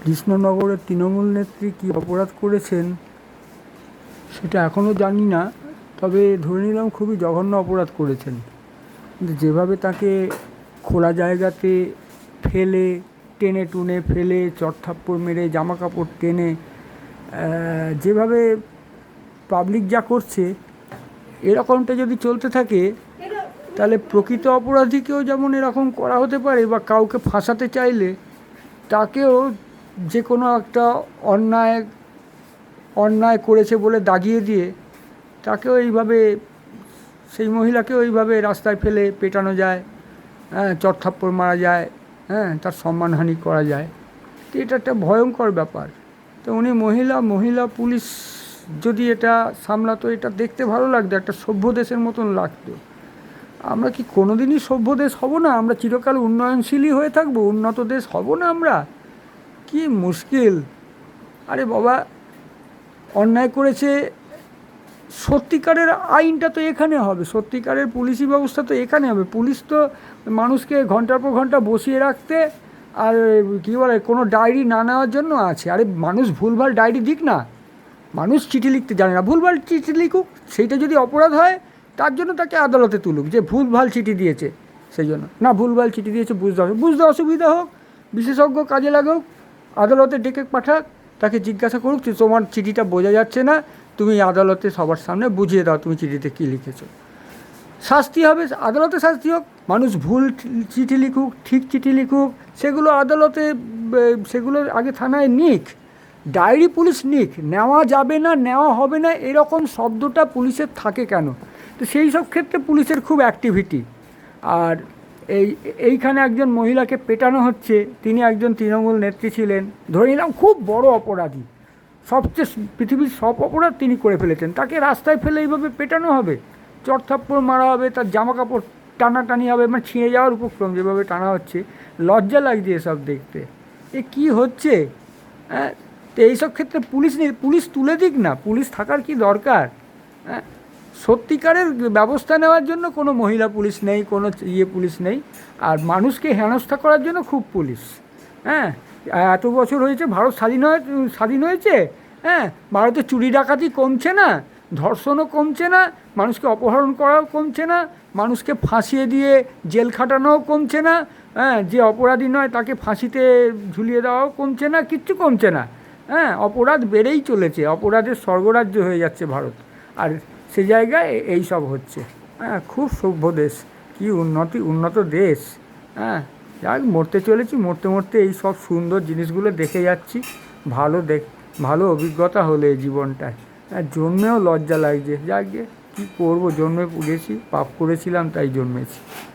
কৃষ্ণনগরের তৃণমূল নেত্রী কী অপরাধ করেছেন সেটা এখনও জানি না, তবে ধরে নিলাম খুবই জঘন্য অপরাধ করেছেন। কিন্তু যেভাবে তাকে খোলা জায়গাতে ফেলে, টেনে টুনে ফেলে, চড়থাপ্পড় মেরে, জামা কাপড় টেনে যেভাবে পাবলিক যা করছে, এরকমটা যদি চলতে থাকে তাহলে প্রকৃত অপরাধীকেও যেমন এরকম করা হতে পারে, বা কাউকে ফাঁসাতে চাইলে তাকেও যে কোনো একটা অন্যায় করেছে বলে দাগিয়ে দিয়ে তাকেও এইভাবে, সেই মহিলাকেও এইভাবে রাস্তায় ফেলে পেটানো যায়, চড়থাপ্পড় মারা যায়, তার সম্মানহানি করা যায়। তো এটা একটা ভয়ঙ্কর ব্যাপার। তো উনি মহিলা পুলিশ যদি এটা সামলাতো, এটা দেখতে ভালো লাগতো, একটা সভ্য দেশের মতন লাগতো। আমরা কি কোনো দিনই সভ্য দেশ হব না? আমরা চিরকাল উন্নয়নশীলই হয়ে থাকবো, উন্নত দেশ হব না আমরা? কি মুশকিল! আরে বাবা, অন্যায় করেছে, সত্যিকারের আইনটা তো এখানে হবে, সত্যিকারের পুলিশি ব্যবস্থা তো এখানে হবে। পুলিশ তো মানুষকে ঘন্টার পর ঘন্টা বসিয়ে রাখতে আর কী বলে কোনো ডায়েরি না নেওয়ার জন্য আছে। আরে মানুষ ভুলভাল ডায়েরি দিক না, মানুষ চিঠি লিখতে জানে না, ভুলভাল চিঠি লিখুক, সেইটা যদি অপরাধ হয় তার জন্য তাকে আদালতে তুলুক যে ভুলভাল চিঠি দিয়েছে। সেই জন্য না, ভুলভাল চিঠি দিয়েছে বুঝতে অসুবিধা হোক, বিশেষজ্ঞ কাজে লাগুক, আদালতে ডেকে পাঠাক, তাকে জিজ্ঞাসা করুক যে তোমার চিঠিটা বোঝা যাচ্ছে না, তুমি আদালতে সবার সামনে বুঝিয়ে দাও তুমি চিঠিতে কী লিখেছো। শাস্তি হবে, আদালতে শাস্তি হোক। মানুষ ভুল চিঠি লিখুক, ঠিক চিঠি লিখুক, সেগুলো আদালতে, সেগুলো আগে থানায় নিক, ডায়েরি পুলিশ নিক। নেওয়া যাবে না, নেওয়া হবে না, এরকম শব্দটা পুলিশের থাকে কেন? তো সেই সব ক্ষেত্রে পুলিশের খুব অ্যাক্টিভিটি। আর এইখানে একজন মহিলাকে পেটানো হচ্ছে, তিনি একজন তৃণমূল নেত্রী ছিলেন, ধরে নিলাম খুব বড় অপরাধী, সবচেয়ে পৃথিবীর সব অপরাধ তিনি করে ফেলেছেন, তাকে রাস্তায় ফেলে এইভাবে পেটানো হবে, চড়থাপ্পড় মারা হবে, তার জামা কাপড় টানাটানি হবে, মানে ছিঁড়ে যাওয়ার উপক্রম যেভাবে টানা হচ্ছে, লজ্জা লাগছে এসব দেখতে। এ কি হচ্ছে? তো এইসব ক্ষেত্রে পুলিশ তুলে দিক না, পুলিশ থাকার কি দরকার? সত্যিকারের ব্যবস্থা নেওয়ার জন্য কোনো মহিলা পুলিশ নেই, কোনো পুলিশ নেই। আর মানুষকে হেনস্থা করার জন্য খুব পুলিশ। এত বছর হয়েছে ভারত স্বাধীন হয়েছে, ভারতে চুরি ডাকাতি কমছে না, ধর্ষণও কমছে না, মানুষকে অপহরণ করাও কমছে না, মানুষকে ফাঁসিয়ে দিয়ে জেল খাটানোও কমছে না, যে অপরাধী নয় তাকে ফাঁসিতে ঝুলিয়ে দেওয়াও কমছে না, কিচ্ছু কমছে না। অপরাধ বেড়েই চলেছে, অপরাধের স্বর্গরাজ্য হয়ে যাচ্ছে ভারত। আর সে জায়গায় এই সব হচ্ছে। খুব সভ্য দেশ, কি উন্নত দেশ। যাক, মরতে চলেছি, মরতে মরতে এই সব সুন্দর জিনিসগুলো দেখে যাচ্ছি। ভালো অভিজ্ঞতা হলো এই জীবনটায়। জন্মেও লজ্জা লাগছে। যাক গে, কী করবো, জন্মে গেছি, পাপ করেছিলাম তাই জন্মেছি।